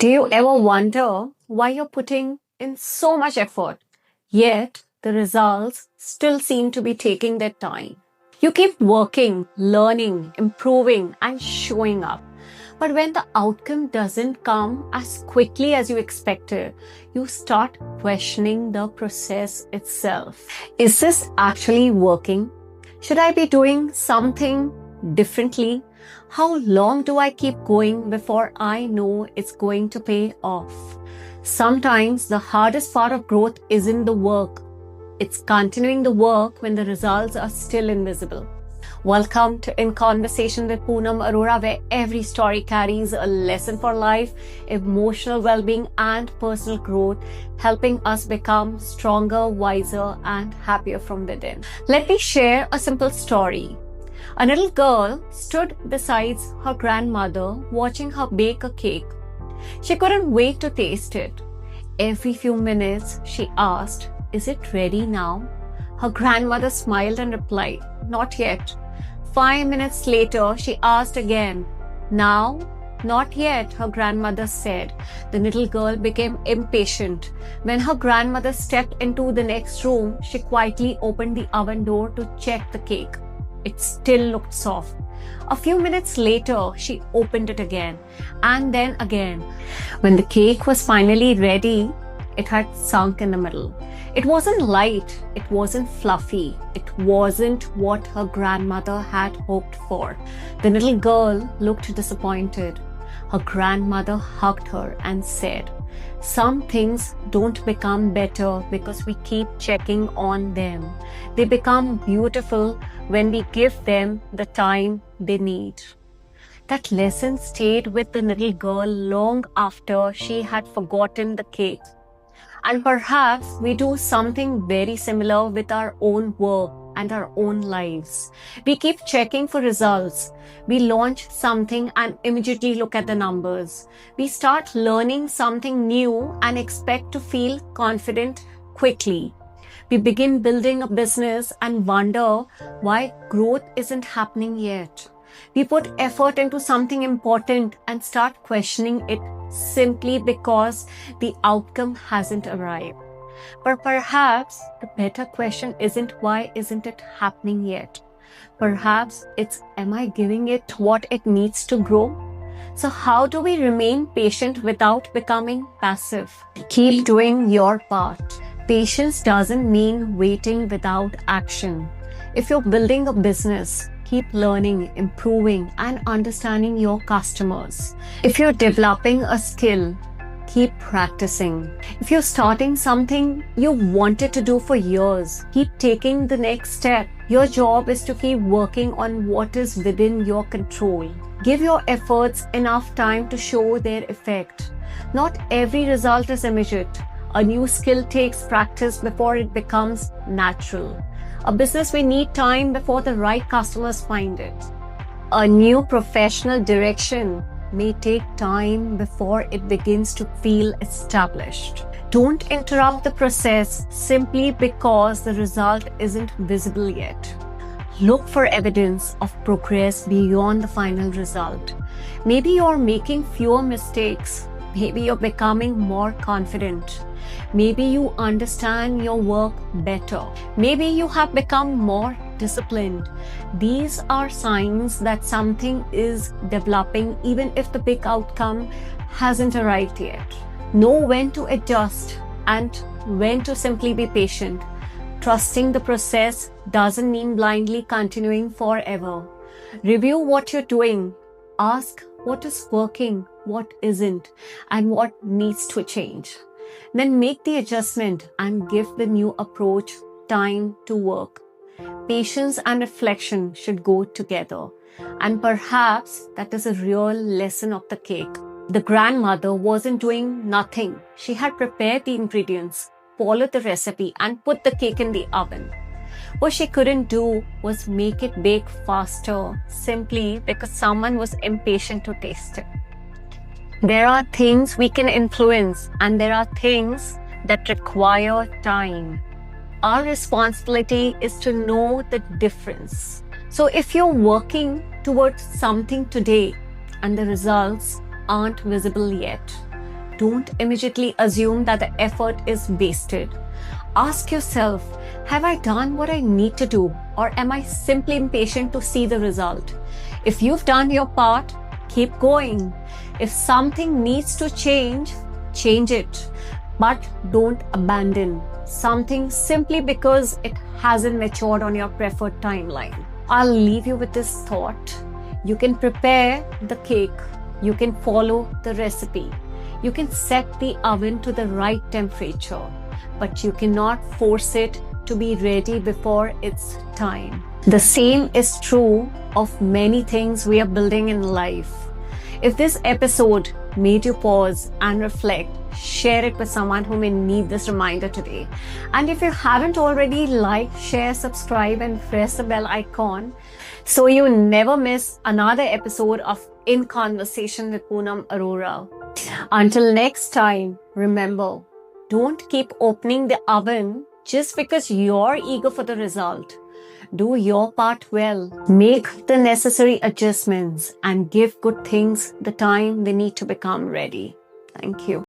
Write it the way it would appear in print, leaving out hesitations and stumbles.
Do you ever wonder why you're putting in so much effort, yet the results still seem to be taking their time? You keep working, learning, improving, and showing up. But when the outcome doesn't come as quickly as you expected, you start questioning the process itself. Is this actually working? Should I be doing something differently? How long do I keep going before I know it's going to pay off? Sometimes the hardest part of growth isn't the work. It's continuing the work when the results are still invisible. Welcome to In Conversation with Poonam Arora, where every story carries a lesson for life, emotional well-being, and personal growth, helping us become stronger, wiser, and happier from within. Let me share a simple story. A little girl stood beside her grandmother watching her bake a cake. She couldn't wait to taste it. Every few minutes, she asked, "Is it ready now?" Her grandmother smiled and replied, "Not yet." 5 minutes later, she asked again. "Now?" "Not yet," her grandmother said. The little girl became impatient. When her grandmother stepped into the next room, she quietly opened the oven door to check the cake. It still looked soft. A few minutes later, she opened it again, and then again. When the cake was finally ready, it had sunk in the middle. It wasn't light, it wasn't fluffy, it wasn't what her grandmother had hoped for. The little girl looked disappointed. Her grandmother hugged her and said, "Some things don't become better because we keep checking on them. They become beautiful when we give them the time they need." That lesson stayed with the little girl long after she had forgotten the cake. And perhaps we do something very similar with our own work and our own lives. We keep checking for results. We launch something and immediately look at the numbers. We start learning something new and expect to feel confident quickly. We begin building a business and wonder why growth isn't happening yet. We put effort into something important and start questioning it simply because the outcome hasn't arrived. But perhaps the better question isn't why isn't it happening yet? Perhaps it's, am I giving it what it needs to grow? So how do we remain patient without becoming passive? Keep doing your part. Patience doesn't mean waiting without action. If you're building a business, keep learning, improving, and understanding your customers. If you're developing a skill, keep practicing. If you're starting something you wanted to do for years, keep taking the next step. Your job is to keep working on what is within your control. Give your efforts enough time to show their effect. Not every result is immediate. A new skill takes practice before it becomes natural. A business may need time before the right customers find it. A new professional direction may take time before it begins to feel established. Don't interrupt the process simply because the result isn't visible yet. Look for evidence of progress beyond the final result. Maybe you're making fewer mistakes. Maybe you're becoming more confident. Maybe you understand your work better. Maybe you have become more disciplined. These are signs that something is developing even if the big outcome hasn't arrived yet. Know when to adjust and when to simply be patient. Trusting the process doesn't mean blindly continuing forever. Review what you're doing. Ask what is working, what isn't, and what needs to change. Then make the adjustment and give the new approach time to work. Patience and reflection should go together. And perhaps that is a real lesson of the cake. The grandmother wasn't doing nothing. She had prepared the ingredients, followed the recipe, and put the cake in the oven. What she couldn't do was make it bake faster simply because someone was impatient to taste it. There are things we can influence, and there are things that require time. Our responsibility is to know the difference. So if you're working towards something today and the results aren't visible yet, don't immediately assume that the effort is wasted. Ask yourself, have I done what I need to do, or am I simply impatient to see the result? If you've done your part, keep going. If something needs to change, change it. But don't abandon something simply because it hasn't matured on your preferred timeline. I'll leave you with this thought. You can prepare the cake. You can follow the recipe. You can set the oven to the right temperature, but you cannot force it to be ready before its time. The same is true of many things we are building in life. If this episode made you pause and reflect, share it with someone who may need this reminder today. And if you haven't already, like, share, subscribe, and press the bell icon so you never miss another episode of In Conversation with Poonam Arora. Until next time, remember, don't keep opening the oven just because you're eager for the result. Do your part well. Make the necessary adjustments and give good things the time they need to become ready. Thank you.